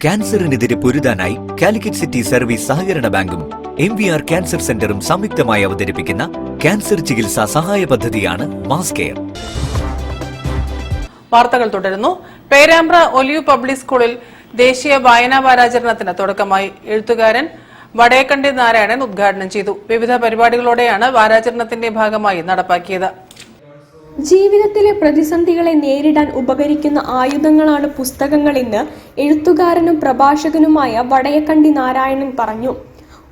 ക്യാൻസറിനെതിരെ പൊരുതാനായി Calicut city service സഹകരണ ബാങ്കും MVR cancer സെന്ററും സംയുക്തമായി അവതരിപ്പിക്കുന്ന ക്യാൻസർ ചികിത്സാ സഹായ പദ്ധതിയാണ് മാസ് കെയർ. വാർത്തകൾ തുടരുന്നു. പേരാമ്പ്ര ഒലിവ് പബ്ലിക് സ്കൂളിൽ ദേശീയ വായനാ വാരാചരണത്തിന് തുടക്കമായി. എഴുത്തുകാരൻ വടയക്കണ്ടി നാരായണൻ ഉദ്ഘാടനം ചെയ്തു. വിവിധ പരിപാടികളോടെയാണ് വാരാചരണത്തിന്റെ ഭാഗമായി നടപ്പാക്കിയത്. ജീവിതത്തിലെ പ്രതിസന്ധികളെ നേരിടാൻ ഉപകരിക്കുന്ന ആയുധങ്ങളാണ് പുസ്തകങ്ങളെന്ന് എഴുത്തുകാരനും പ്രഭാഷകനുമായ വടയക്കണ്ടി നാരായണൻ പറഞ്ഞു.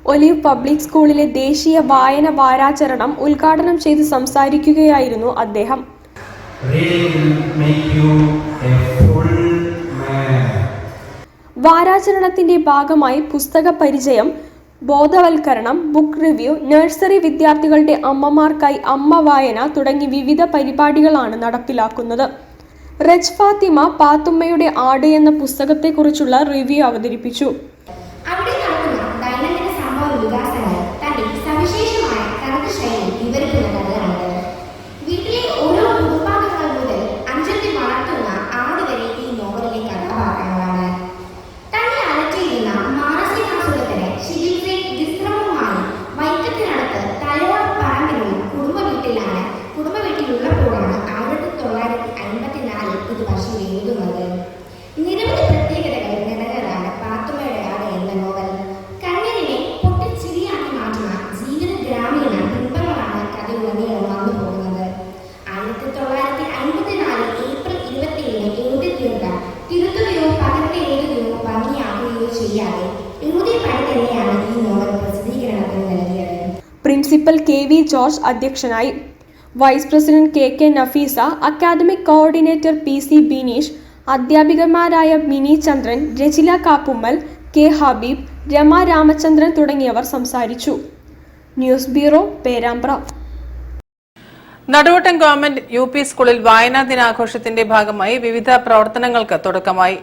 ഒലിവ് പബ്ലിക് സ്കൂളിലെ ദേശീയ വായന വാരാചരണം ഉദ്ഘാടനം ചെയ്ത് സംസാരിക്കുകയായിരുന്നു അദ്ദേഹം. വാരാചരണത്തിന്റെ ഭാഗമായി പുസ്തക പരിചയം, ബോധവൽക്കരണം, ബുക്ക് റിവ്യൂ, നഴ്സറി വിദ്യാർത്ഥികളുടെ അമ്മമാർക്കായി അമ്മ വായന തുടങ്ങി വിവിധ പരിപാടികളാണ് നടപ്പിലാക്കുന്നത്. റജ് ഫാത്തിമ പാത്തുമ്മയുടെ ആട് എന്ന പുസ്തകത്തെക്കുറിച്ചുള്ള റിവ്യൂ അവതരിപ്പിച്ചു. നിരവധി പ്രത്യേകതകൾ നിറഞ്ഞതാണ് പാത്തുമ്മയുടെ ആട് എന്ന നോവൽ. കണ്ണീരിനെ പൊട്ടിച്ചിരിയാക്കി മാറ്റുന്ന ജീവിത ഗ്രാമീണ ബിംബങ്ങളാണ് കഥയുടനീളം വന്നു പോകുന്നത്. 1954 ഏപ്രിൽ 27 എഴുതി തീർത്ത തിരുത്തുകയോ പകർത്തിയെഴുതുകയോ ഭംഗിയാക്കുകയോ ചെയ്യാതെ എഴുതിയ പണി തന്നെയാണ് ഈ നോവൽ പ്രസിദ്ധീകരണത്തിന് നൽകിയത്. പ്രിൻസിപ്പൽ KV ജോർജ് അധ്യക്ഷനായി. Vice president KK Nafeesa, academic coordinator PC Bineesh, അധ്യാപികമാരായ മിനി ചന്ദ്രൻ, രജില കാപ്പുമ്മൽ, K ഹബീബ്, രമ രാമചന്ദ്രൻ തുടങ്ങിയവർ സംസാരിച്ചു. News bureau, Perambra. Naduvattam government UP സ്കൂളിൽ വായനാ ദിനാഘോഷത്തിന്റെ ഭാഗമായി വിവിധ പ്രവർത്തനങ്ങൾക്ക് തുടക്കമായി.